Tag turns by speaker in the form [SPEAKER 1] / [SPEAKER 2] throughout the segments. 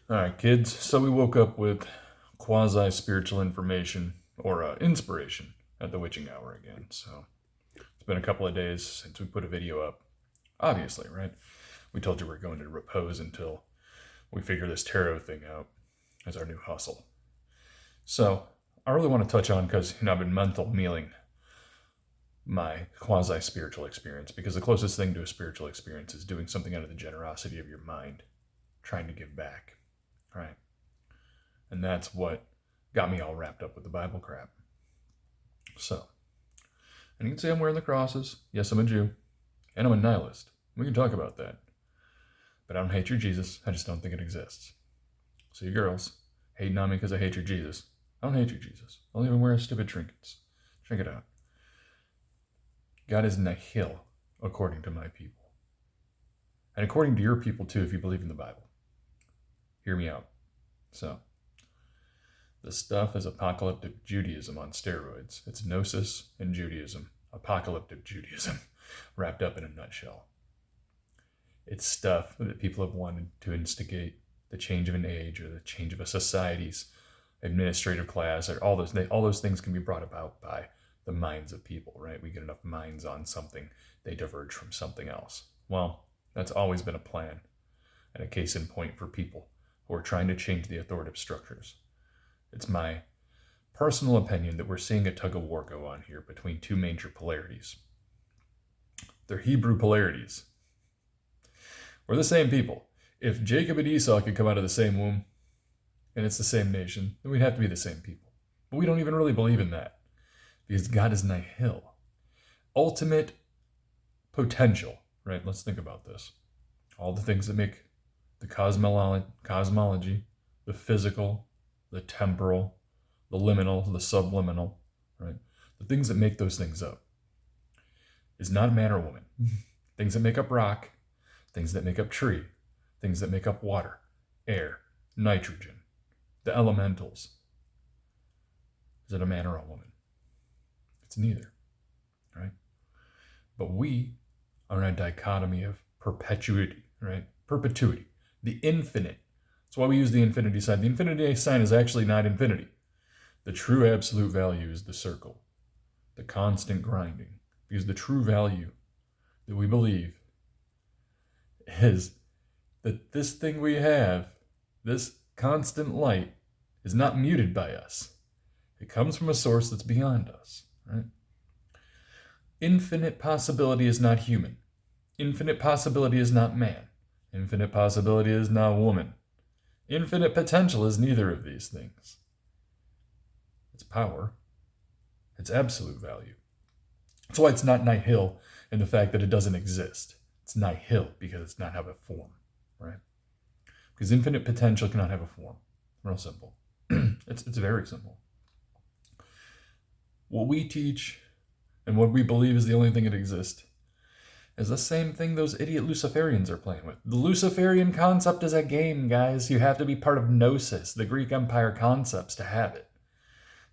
[SPEAKER 1] All right, kids. So we woke up with quasi-spiritual information or inspiration at the witching hour again. So it's been a couple of days since we put a video up. Obviously, right? We told you we're going to repose until we figure this tarot thing out as our new hustle. So I really want to touch on because I've been mental mealing my quasi-spiritual experience because the closest thing to a spiritual experience is doing something out of the generosity of your mind, trying to give back, right? And that's what got me all wrapped up with the Bible crap. So, and you can say I'm wearing the crosses. Yes, I'm a Jew. And I'm a nihilist. We can talk about that. But I don't hate your Jesus. I just don't think it exists. So you girls, hating on me because I hate your Jesus. I don't hate your Jesus. I'll even wear stupid trinkets. Check it out. God is nihil, according to my people. And according to your people, too, if you believe in the Bible. Hear me out. So, this stuff is apocalyptic Judaism on steroids. It's Gnosis and Judaism, apocalyptic Judaism, wrapped up in a nutshell. It's stuff that people have wanted to instigate the change of an age or the change of a society's administrative class, or all those things can be brought about by the minds of people, right? We get enough minds on something, they diverge from something else. Well, that's always been a plan and a case in point for people who are trying to change the authoritative structures. It's my personal opinion that we're seeing a tug of war go on here between two major polarities. They're Hebrew polarities. We're the same people. If Jacob and Esau could come out of the same womb, and it's the same nation, then we'd have to be the same people. But we don't even really believe in that, because God is nihil. Ultimate potential, right? Let's think about this. All the things that make the cosmology, the physical, the temporal, the liminal, the subliminal, right? The things that make those things up is not a man or a woman. Things that make up rock, things that make up tree, things that make up water, air, nitrogen, the elementals. Is it a man or a woman? It's neither, right? But we are in a dichotomy of perpetuity, right? Perpetuity, the infinite. That's why we use the infinity sign. The infinity sign is actually not infinity. The true absolute value is the circle, the constant grinding. Because the true value that we believe is that this thing we have, this constant light, is not muted by us. It comes from a source that's beyond us, right? Infinite possibility is not human. Infinite possibility is not man. Infinite possibility is not woman. Infinite potential is neither of these things. It's power. It's absolute value. That's why it's not nihil in the fact that it doesn't exist. It's nihil because it's not have a form, right? Because infinite potential cannot have a form. Real simple. It's very simple. What we teach and what we believe is the only thing that exists is the same thing those idiot Luciferians are playing with. The Luciferian concept is a game, guys. You have to be part of Gnosis, the Greek Empire concepts, to have it.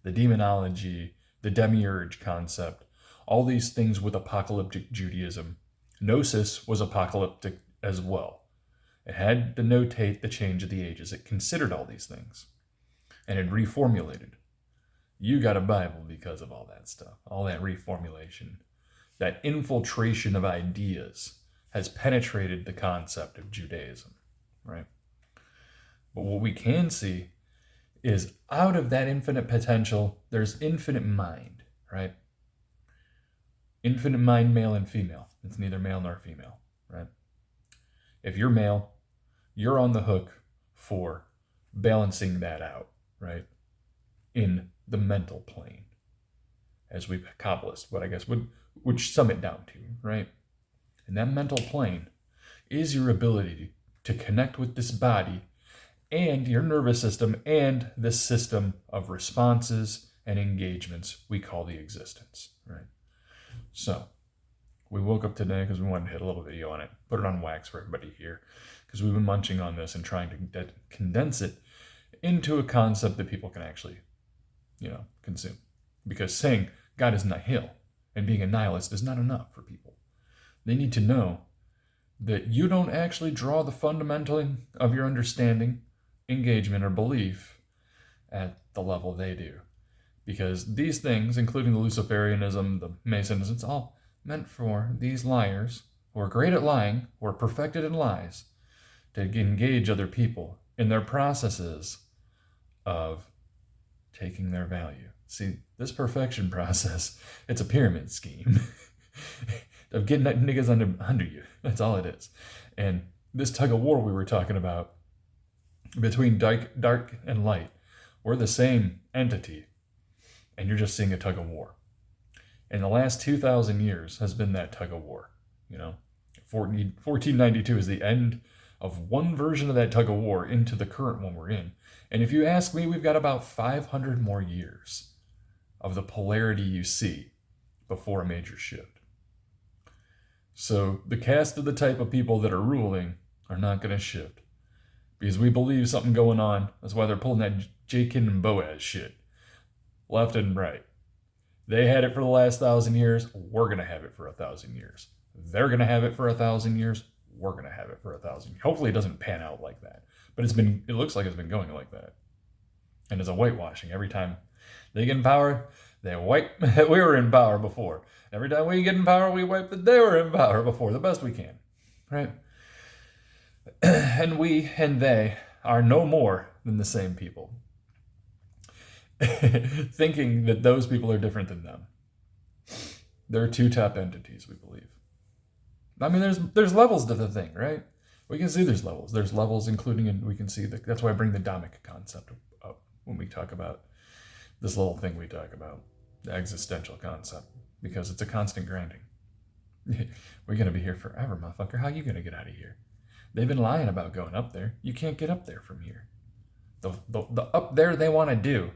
[SPEAKER 1] The demonology, the demiurge concept, all these things with apocalyptic Judaism. Gnosis was apocalyptic as well. It had to notate the change of the ages. It considered all these things. And it reformulated. You got a Bible because of all that stuff, all that reformulation. That infiltration of ideas has penetrated the concept of Judaism, right? But what we can see is out of that infinite potential, there's infinite mind, right? Infinite mind, male and female. It's neither male nor female, right? If you're male, you're on the hook for balancing that out, right? In the mental plane, as we Kabbalists, what I guess would sum it down to, right? And that mental plane is your ability to connect with this body and your nervous system and this system of responses and engagements we call the existence, right? So, we woke up today because we wanted to hit a little video on it, put it on wax for everybody here, because we've been munching on this and trying to condense it into a concept that people can actually, consume. Because saying God is nihil and being a nihilist is not enough for people. They need to know that you don't actually draw the fundamental of your understanding engagement or belief at the level they do. Because these things, including the Luciferianism, the Masonism, it's all meant for these liars who are great at lying, who are perfected in lies, to engage other people in their processes of taking their value. See, this perfection process, it's a pyramid scheme of getting niggas under you. That's all it is. And this tug of war we were talking about between dark and light, we're the same entity, and you're just seeing a tug of war. And the last 2,000 years has been that tug of war. 1492 is the end of one version of that tug of war into the current one we're in. And if you ask me, we've got about 500 more years of the polarity you see before a major shift. So the caste of the type of people that are ruling are not going to shift because we believe something going on. That's why they're pulling that Jacob and Boaz shit left and right. They had it for the last 1,000 years. We're going to have it for 1,000 years. They're going to have it for 1,000 years. We're going to have it for 1,000 years. Hopefully it doesn't pan out like that. But it looks like it's been going like that. And it's a whitewashing. Every time they get in power, they wipe that we were in power before. Every time we get in power, we wipe that they were in power before, the best we can. Right? And we and they are no more than the same people. Thinking that those people are different than them. They're two top entities, we believe. I mean, there's levels to the thing, right? We can see there's levels. There's levels, including, and we can see that's why I bring the Dhammic concept up when we talk about this little thing we talk about, the existential concept, because it's a constant grinding. We're going to be here forever, motherfucker. How you going to get out of here? They've been lying about going up there. You can't get up there from here. The up there they want to do,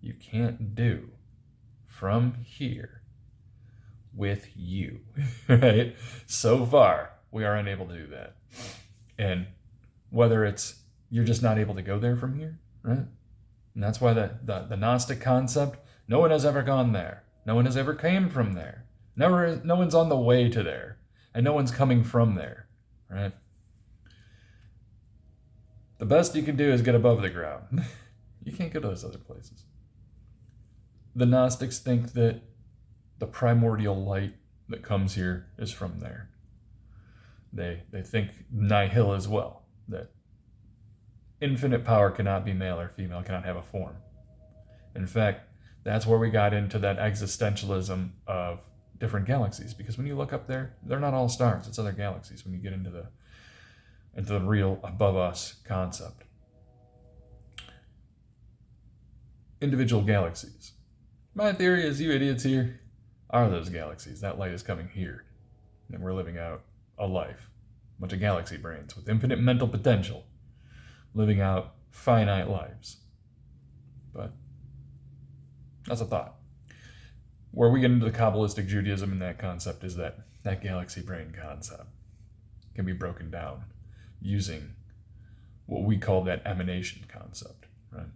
[SPEAKER 1] you can't do from here with you, right? So far, we are unable to do that. And whether it's you're just not able to go there from here, right? And that's why the Gnostic concept, no one has ever gone there. No one has ever came from there. No one's on the way to there. And no one's coming from there, right? The best you can do is get above the ground. You can't go to those other places. The Gnostics think that the primordial light that comes here is from there. They think nihil as well, that infinite power cannot be male or female, cannot have a form. In fact, that's where we got into that existentialism of different galaxies, because when you look up there, they're not all stars, it's other galaxies when you get into the real above us concept. Individual galaxies. My theory is you idiots here are those galaxies. That light is coming here. And we're living out a life. A bunch of galaxy brains with infinite mental potential. Living out finite lives. But that's a thought. Where we get into the Kabbalistic Judaism and that concept is that galaxy brain concept can be broken down using what we call that emanation concept, right?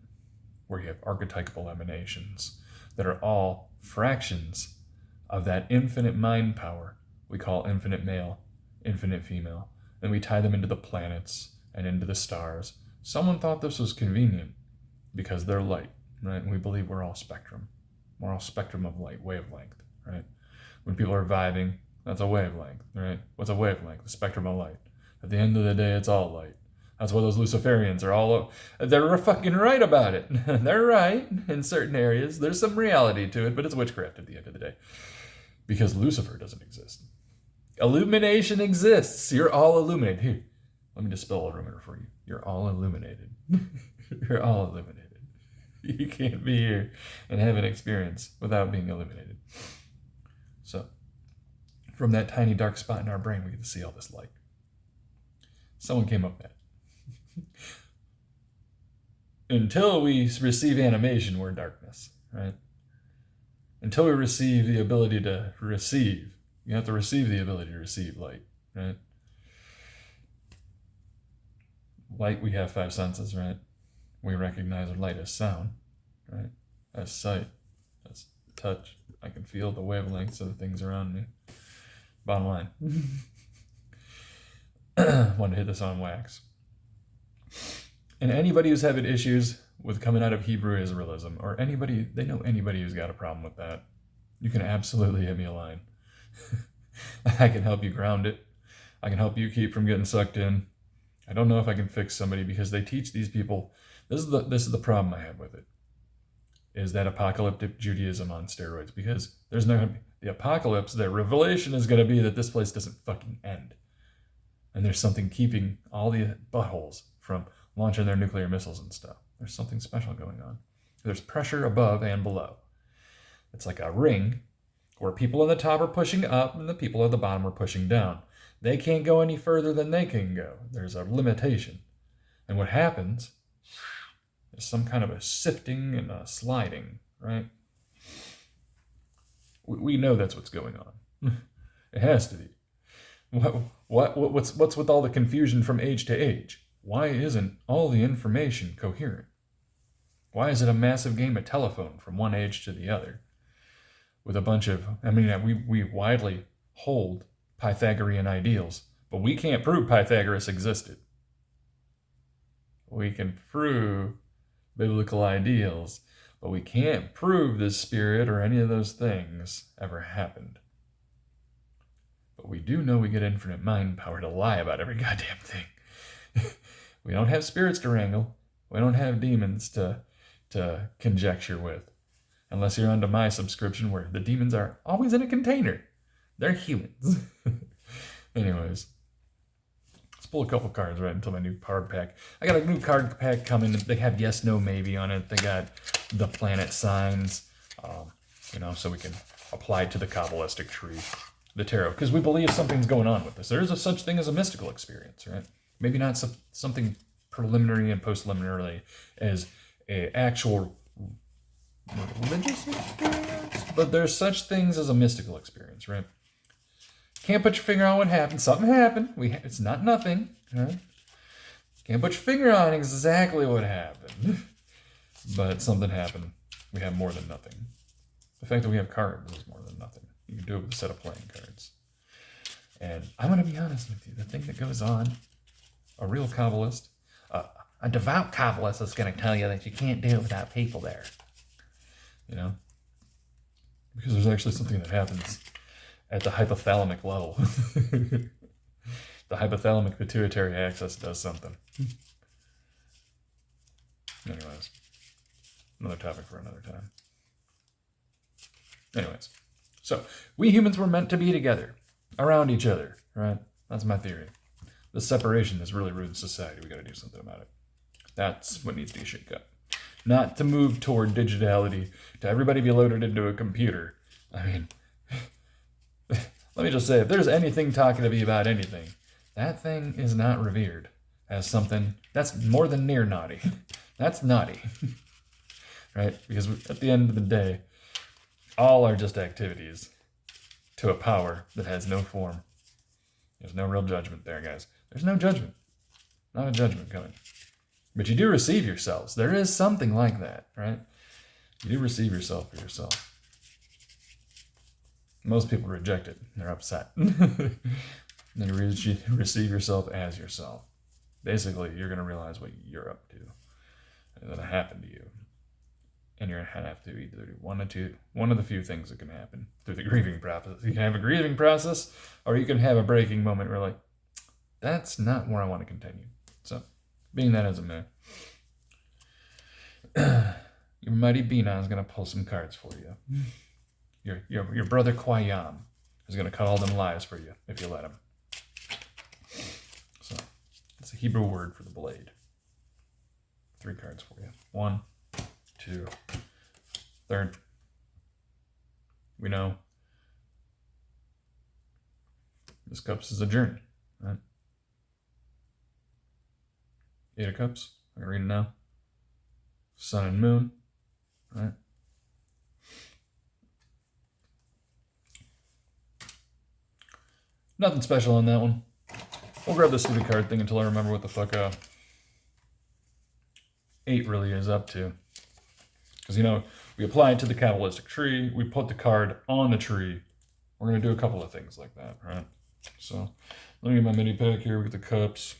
[SPEAKER 1] Where you have archetypal emanations that are all fractions of that infinite mind power we call infinite male, infinite female. Then we tie them into the planets and into the stars. Someone thought this was convenient because they're light, right? And we believe we're all spectrum. We're all spectrum of light, wavelength, right? When people are vibing, that's a wavelength, right? What's a wavelength? The spectrum of light. At the end of the day, it's all light. That's why those Luciferians are they're fucking right about it. They're right in certain areas. There's some reality to it, but it's witchcraft at the end of the day. Because Lucifer doesn't exist. Illumination exists. You're all illuminated. Here, let me dispel a rumor for you. You're all illuminated. You're all illuminated. You can't be here and have an experience without being illuminated. So, from that tiny dark spot in our brain, we get to see all this light. Someone came up with that. Until we receive animation, we're darkness, right? Until we receive the ability to receive, you have to receive the ability to receive light, right? Light, we have 5 senses, right? We recognize light as sound, right? As sight, as touch. I can feel the wavelengths of the things around me. Bottom line. Wanted to hit this on wax. And anybody who's having issues with coming out of Hebrew Israelism, or anybody, they know anybody who's got a problem with that, you can absolutely hit me a line. I can help you ground it. I can help you keep from getting sucked in. I don't know if I can fix somebody because they teach these people. This is the problem I have with it. Is that apocalyptic Judaism on steroids? Because there's no the apocalypse. The revelation is going to be that this place doesn't fucking end, and there's something keeping all the buttholes from launching their nuclear missiles and stuff. There's something special going on. There's pressure above and below. It's like a ring where people on the top are pushing up and the people at the bottom are pushing down. They can't go any further than they can go. There's a limitation. And what happens is some kind of a sifting and a sliding, right? We know that's what's going on. It has to be. What's with all the confusion from age to age? Why isn't all the information coherent? Why is it a massive game of telephone from one age to the other? With a bunch of, we widely hold Pythagorean ideals, but we can't prove Pythagoras existed. We can prove biblical ideals, but we can't prove the spirit or any of those things ever happened. But we do know we get infinite mind power to lie about every goddamn thing. We don't have spirits to wrangle. We don't have demons to conjecture with. Unless you're onto my subscription where the demons are always in a container. They're humans. Anyways. Let's pull a couple cards right into my new card pack. I got a new card pack coming. They have yes, no, maybe on it. They got the planet signs, so we can apply it to the Kabbalistic tree, the tarot. Because we believe something's going on with this. There is a such thing as a mystical experience, right? Maybe not something preliminary and post-liminary as an actual religious experience, but there's such things as a mystical experience, right? Can't put your finger on what happened. Something happened. It's not nothing. Right? Can't put your finger on exactly what happened, but something happened. We have more than nothing. The fact that we have cards is more than nothing. You can do it with a set of playing cards. And I'm going to be honest with you. The thing that goes on, a real Kabbalist, a devout Kabbalist is going to tell you that you can't do it without people there. Because there's actually something that happens at the hypothalamic level. The hypothalamic pituitary axis does something. Anyways, another topic for another time. Anyways, so we humans were meant to be together, around each other, right? That's my theory. The separation has really ruined society. We got to do something about it. That's what needs to be shaken up. Not to move toward digitality, to everybody be loaded into a computer. Let me just say, if there's anything talking to me about anything, that thing is not revered as something that's more than near naughty. That's naughty. Right? Because at the end of the day, all are just activities to a power that has no form. There's no real judgment there, guys. There's no judgment. Not a judgment coming. But you do receive yourselves. There is something like that, right? You do receive yourself for yourself. Most people reject it. They're upset. Then you receive yourself as yourself. Basically, you're going to realize what you're up to and that happened to you. And you're going to have to either do one of the few things that can happen through the grieving process. You can have a grieving process, or you can have a breaking moment where like, that's not where I want to continue. So, being that as a man, your mighty Bina is going to pull some cards for you. Your brother Quayam is going to cut all them lies for you if you let him. So, it's a Hebrew word for the blade. 3 cards for you. 1, 2, 3rd. We know this cups is a journey, right? 8 of Cups. I'm going to read it now. Sun and Moon, right? Nothing special on that one. We'll grab this stupid card thing until I remember what the fuck 8 really is up to. Because, we apply it to the Kabbalistic tree. We put the card on the tree. We're going to do a couple of things like that, right? So, let me get my mini pack here. We get the cups.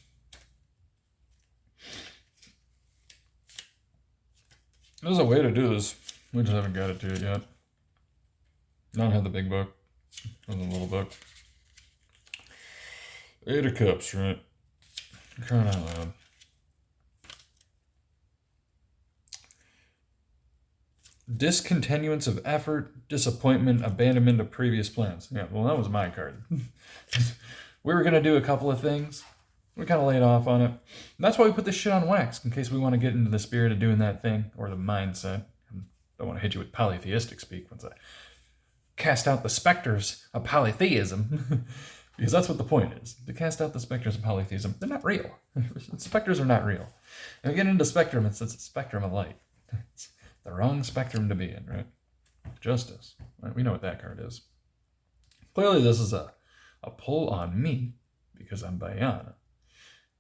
[SPEAKER 1] There's a way to do this. We just haven't got it to it yet. I don't have the big book. Or the little book. 8 of Cups, right? Crying out loud. Discontinuance of effort, disappointment, abandonment of previous plans. Yeah, well, that was my card. We were going to do a couple of things. We kind of laid off on it. And that's why we put this shit on wax, in case we want to get into the spirit of doing that thing, or the mindset. I don't want to hit you with polytheistic speak once I cast out the specters of polytheism. Because that's what the point is. To cast out the specters of polytheism. They're not real. Specters are not real. And we get into spectrum, it's a spectrum of light. It's the wrong spectrum to be in, right? Justice. Right? We know what that card is. Clearly this is a pull on me, because I'm Bayana.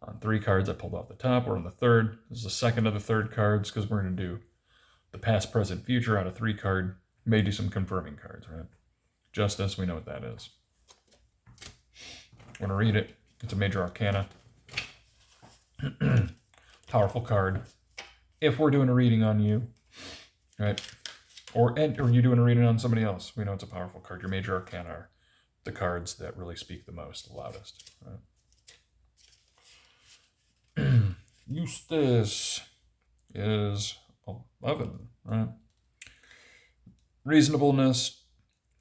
[SPEAKER 1] On 3 cards I pulled off the top. We're on the third. This is the second of the third cards, because we're going to do the past, present, future out of 3 card. May do some confirming cards, right? Justice, we know what that is. I'm going to read it. It's a major arcana. Powerful card. If we're doing a reading on you, right? Or you doing a reading on somebody else, we know it's a powerful card. Your major arcana are the cards that really speak the most, the loudest, right? Eustace is 11, right? Reasonableness,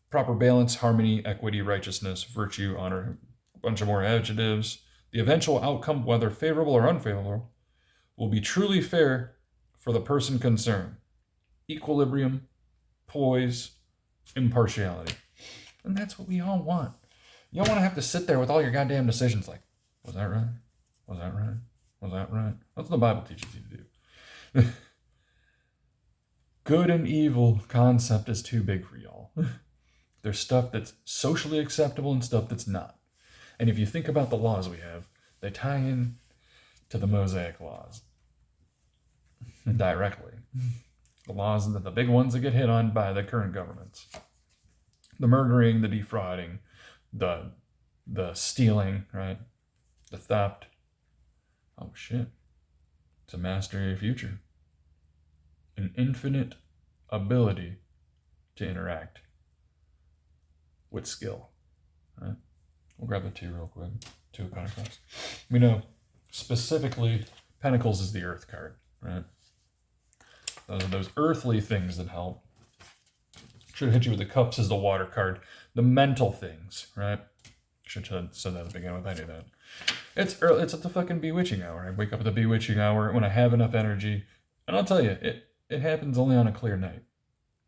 [SPEAKER 1] proper balance, harmony, equity, righteousness, virtue, honor, a bunch of more adjectives. The eventual outcome, whether favorable or unfavorable, will be truly fair for the person concerned. Equilibrium, poise, impartiality. And that's what we all want. You don't want to have to sit there with all your goddamn decisions like, was that right? Was that right? Was that right? That's what the Bible teaches you to do. Good and evil concept is too big for y'all. There's stuff that's socially acceptable and stuff that's not. And if you think about the laws we have, they tie in to the Mosaic laws. Directly. The laws, the big ones that get hit on by the current governments. The murdering, the defrauding, the stealing, right? The theft. Oh shit. It's a mastery of future. An infinite ability to interact with skill. Right? We'll grab the 2 real quick. 2 of Pentacles. We know specifically Pentacles is the Earth card, right? Those are those earthly things that help. Should have hit you with the Cups as the Water card. The mental things, right? Should have said that at the beginning with I knew that. It's early, it's at the fucking bewitching hour. I wake up at the bewitching hour when I have enough energy. And I'll tell you, it happens only on a clear night.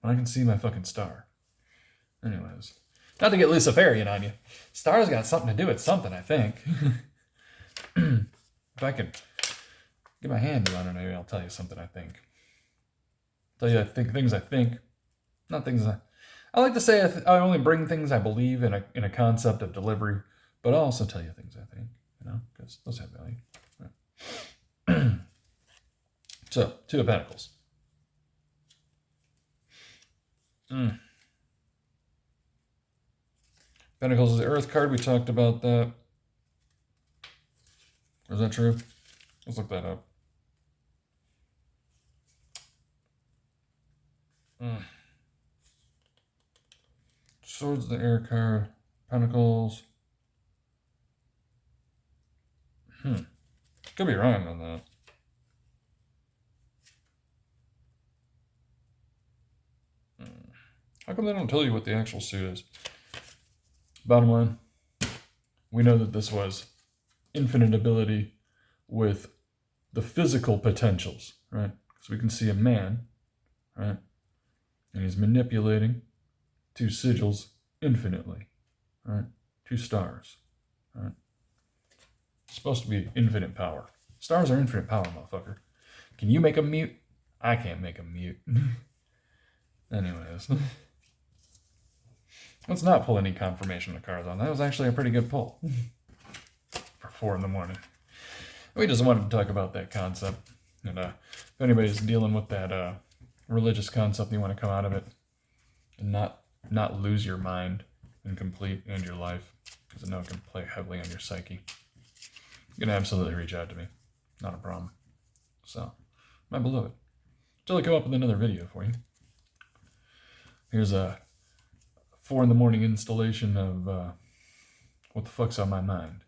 [SPEAKER 1] When I can see my fucking star. Anyways. Not to get Luciferian on you. Stars got something to do with something, I think. If I can get my hand on it, maybe I'll tell you something I think. Tell you things I think. Not things I like to say I only bring things I believe in a concept of delivery. But I'll also tell you things I think. You know, because those have value. Right. So, 2 of Pentacles. Pentacles is the Earth card. We talked about that. Is that true? Let's look that up. Swords, the air card. Pentacles. Could be wrong on that. How come they don't tell you what the actual suit is? Bottom line, we know that this was infinite ability with the physical potentials, right? Because we can see a man, right? And he's manipulating 2 sigils infinitely, right? 2 stars, right? It's supposed to be infinite power. Stars are infinite power, motherfucker. Can you make them mute? I can't make them mute. Anyways. Let's not pull any confirmation of cards on. That was actually a pretty good pull. For 4 in the morning. We just wanted to talk about that concept. And if anybody's dealing with that religious concept, you want to come out of it and not lose your mind and complete and your life, because I know it can play heavily on your psyche. You can absolutely reach out to me. Not a problem. So, my beloved, till I come up with another video for you. Here's a 4 in the morning installation of what the fuck's on my mind.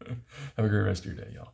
[SPEAKER 1] Have a great rest of your day, y'all.